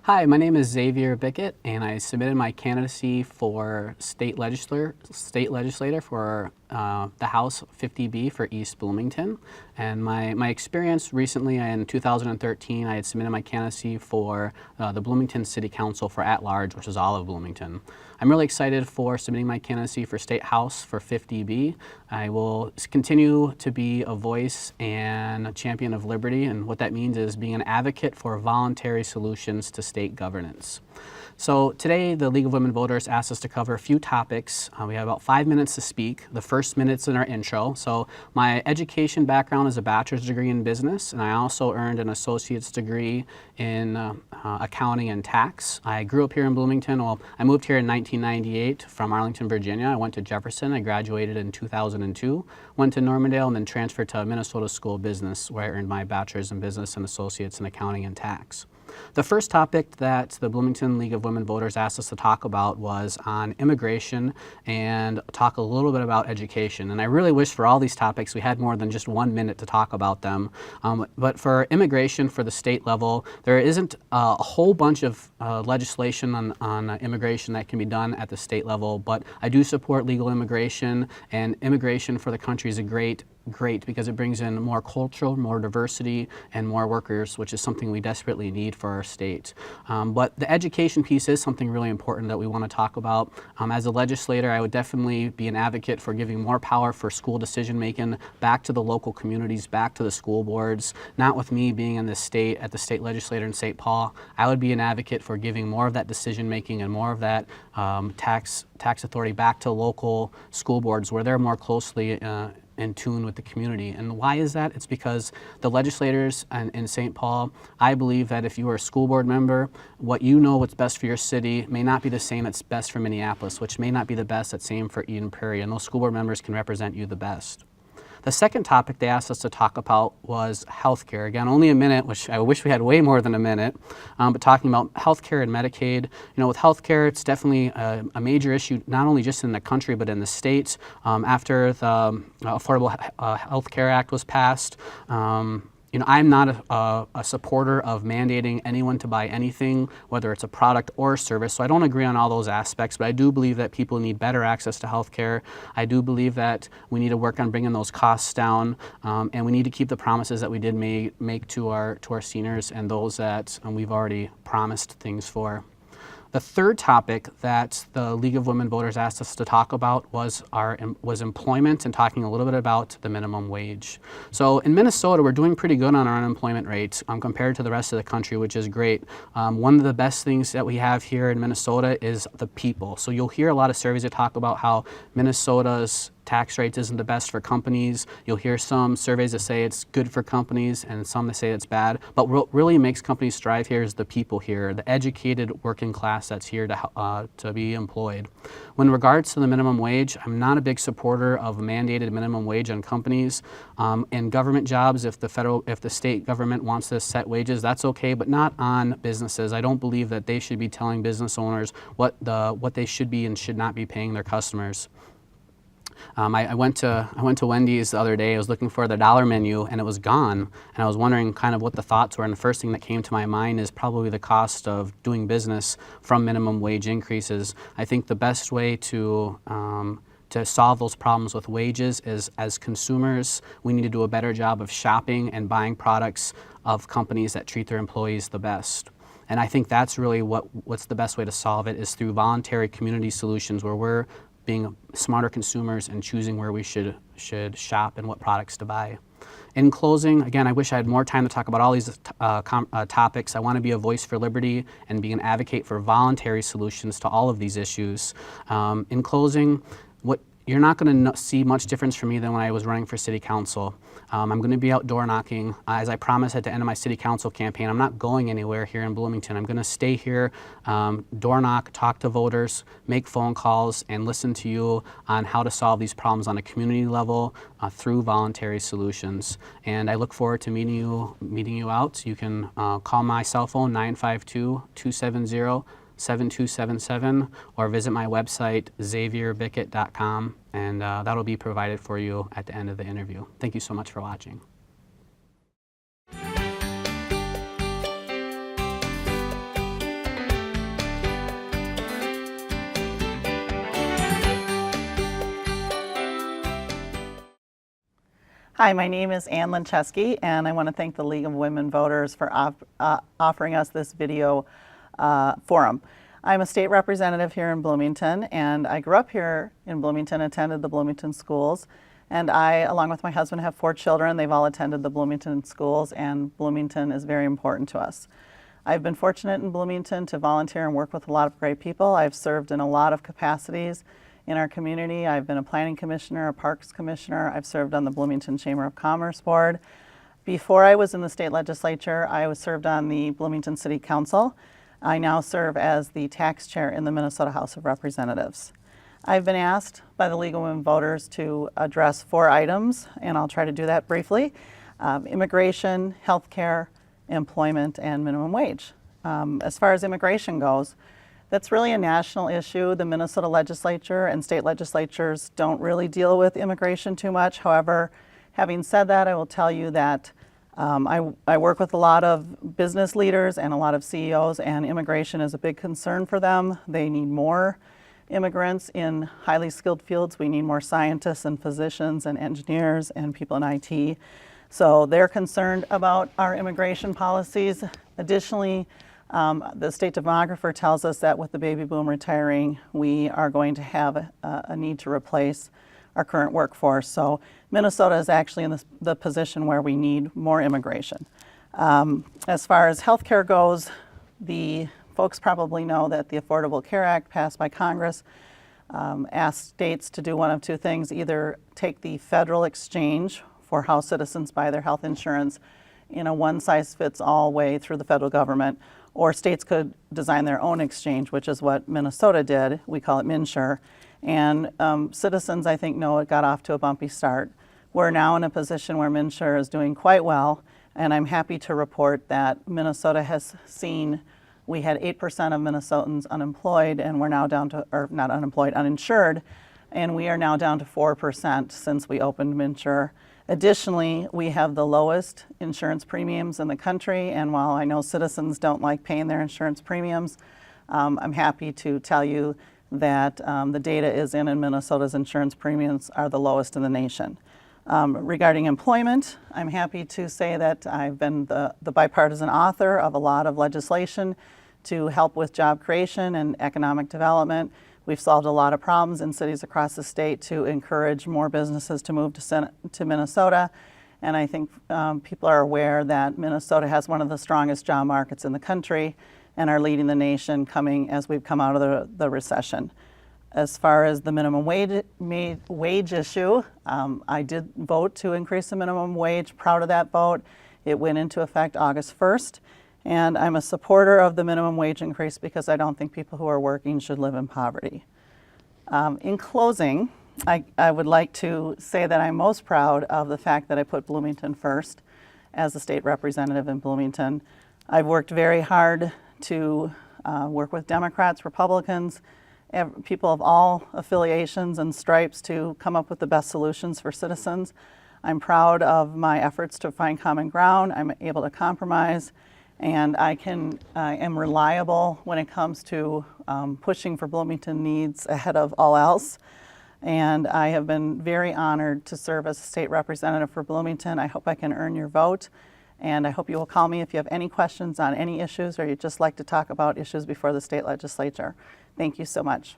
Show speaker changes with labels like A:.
A: Hi, my name is Xavier Bickett, and I submitted my candidacy for state legislator for the House 50B for East Bloomington. And my experience recently, in 2013, I had submitted my candidacy for the Bloomington City Council for at-large, which is all of Bloomington. I'm really excited for submitting my candidacy for State House for 50B. I will continue to be a voice and a champion of liberty, and what that means is being an advocate for voluntary solutions to state governance. So today, the League of Women Voters asked us to cover a few topics. We have about 5 minutes to speak. The first minute's in our intro. So my education background is a bachelor's degree in business, and I also earned an associate's degree in accounting and tax. I grew up here in Bloomington. Well, I moved here in 1998 from Arlington, Virginia. I went to Jefferson. I graduated in 2002, went to Normandale, and then transferred to Minnesota School of Business, where I earned my bachelor's in business and associates in accounting and tax. The first topic that the Bloomington League of Women Voters asked us to talk about was on immigration and talk a little bit about education. And I really wish for all these topics we had more than just 1 minute to talk about them. But for immigration for the state level, there isn't a whole bunch of legislation on immigration that can be done at the state level, but I do support legal immigration, and immigration for the country is a great because it brings in more cultural, more diversity, and more workers, which is something we desperately need for our state. But the education piece is something really important that we want to talk about. As a legislator, I would definitely be an advocate for giving more power for school decision making back to the local communities, back to the school boards. Not with me being in the state, at the state legislature in St. Paul. I would be an advocate for giving more of that decision making and more of that tax authority back to local school boards where they're more closely in tune with the community. And why is that? It's because the legislators in St. Paul, I believe that if you are a school board member, what you know what's best for your city may not be the same that's best for Minneapolis, which may not be the best that's same for Eden Prairie, and those school board members can represent you the best. The second topic they asked us to talk about was healthcare. Again, only a minute, which I wish we had way more than a minute, but talking about healthcare and Medicaid. You know, with healthcare, it's definitely a major issue, not only just in the country, but in the states. After the Affordable Health Care Act was passed, you know, I'm not a supporter of mandating anyone to buy anything, whether it's a product or a service, so I don't agree on all those aspects, but I do believe that people need better access to health care. I do believe that we need to work on bringing those costs down, and we need to keep the promises that we did make to our seniors and those that we've already promised things for. The third topic that the League of Women Voters asked us to talk about was employment, and talking a little bit about the minimum wage. So in Minnesota, we're doing pretty good on our unemployment rates compared to the rest of the country, which is great. One of the best things that we have here in Minnesota is the people. So you'll hear a lot of surveys that talk about how Minnesota's tax rates isn't the best for companies. You'll hear some surveys that say it's good for companies and some that say it's bad. But what really makes companies thrive here is the people here, the educated working class that's here to be employed. When regards to the minimum wage, I'm not a big supporter of a mandated minimum wage on companies. In government jobs, if the state government wants to set wages, that's okay, but not on businesses. I don't believe that they should be telling business owners what they should be and should not be paying their customers. I went to Wendy's the other day. I was looking for the dollar menu and it was gone. And I was wondering kind of what the thoughts were. And the first thing that came to my mind is probably the cost of doing business from minimum wage increases. I think the best way to solve those problems with wages is, as consumers, we need to do a better job of shopping and buying products of companies that treat their employees the best. And I think that's really what's the best way to solve it, is through voluntary community solutions where we're being smarter consumers and choosing where we should shop and what products to buy. In closing, again, I wish I had more time to talk about all these topics. I want to be a voice for liberty and be an advocate for voluntary solutions to all of these issues. In closing, you're not going to see much difference from me than when I was running for city council. I'm going to be out door knocking. As I promised at the end of my city council campaign, I'm not going anywhere here in Bloomington. I'm going to stay here, door knock, talk to voters, make phone calls, and listen to you on how to solve these problems on a community level through voluntary solutions. And I look forward to meeting you out. You can call my cell phone, 952-270-7277, or visit my website, xavierbickett.com, and that'll be provided for you at the end of the interview. Thank you so much for watching.
B: Hi, my name is Ann Lincheski, and I want to thank the League of Women Voters for offering us this video forum. I'm a state representative here in Bloomington, and I grew up here in Bloomington, attended the Bloomington schools, and I, along with my husband, have 4 children. They've all attended the Bloomington schools, and Bloomington is very important to us. I've been fortunate in Bloomington to volunteer and work with a lot of great people. I've served in a lot of capacities in our community. I've been a planning commissioner, a parks commissioner. I've served on the Bloomington Chamber of Commerce board. Before I was in the state legislature, I was served on the Bloomington City Council. I now serve as the tax chair in the Minnesota House of Representatives. I've been asked by the League of Women Voters to address 4 items, and I'll try to do that briefly. Immigration, healthcare, employment, and minimum wage. As far as immigration goes, that's really a national issue. The Minnesota legislature and state legislatures don't really deal with immigration too much. However, having said that, I will tell you that I work with a lot of business leaders and a lot of CEOs, and immigration is a big concern for them. They need more immigrants in highly skilled fields. We need more scientists and physicians and engineers and people in IT. So they're concerned about our immigration policies. Additionally, the state demographer tells us that with the baby boom retiring, we are going to have a need to replace our current workforce. So Minnesota is actually in the position where we need more immigration. As far as healthcare goes, the folks probably know that the Affordable Care Act passed by Congress asked states to do one of 2 things: either take the federal exchange for how citizens buy their health insurance in a one-size-fits-all way through the federal government, or states could design their own exchange, which is what Minnesota did. We call it MNsure. And citizens, I think, know it got off to a bumpy start. We're now in a position where MNsure is doing quite well, and I'm happy to report that Minnesota has seen, we had 8% of Minnesotans unemployed, and we're now down to, or not unemployed, uninsured, and we are now down to 4% since we opened MNsure. Additionally, we have the lowest insurance premiums in the country, and while I know citizens don't like paying their insurance premiums, I'm happy to tell you that the data is in, and Minnesota's insurance premiums are the lowest in the nation. Regarding employment, I'm happy to say that I've been the bipartisan author of a lot of legislation to help with job creation and economic development. We've solved a lot of problems in cities across the state to encourage more businesses to move to Minnesota. And I think people are aware that Minnesota has one of the strongest job markets in the country and are leading the nation coming as we've come out of the recession. As far as the minimum wage issue, I did vote to increase the minimum wage. Proud of that vote. It went into effect August 1st. And I'm a supporter of the minimum wage increase because I don't think people who are working should live in poverty. In closing, I would like to say that I'm most proud of the fact that I put Bloomington first as a state representative in Bloomington. I've worked very hard to work with Democrats, Republicans, people of all affiliations and stripes to come up with the best solutions for citizens. I'm proud of my efforts to find common ground. I'm able to compromise, and I am reliable when it comes to pushing for Bloomington needs ahead of all else. And I have been very honored to serve as a state representative for Bloomington. I hope I can earn your vote, and I hope you will call me if you have any questions on any issues or you'd just like to talk about issues before the state legislature. Thank you so much.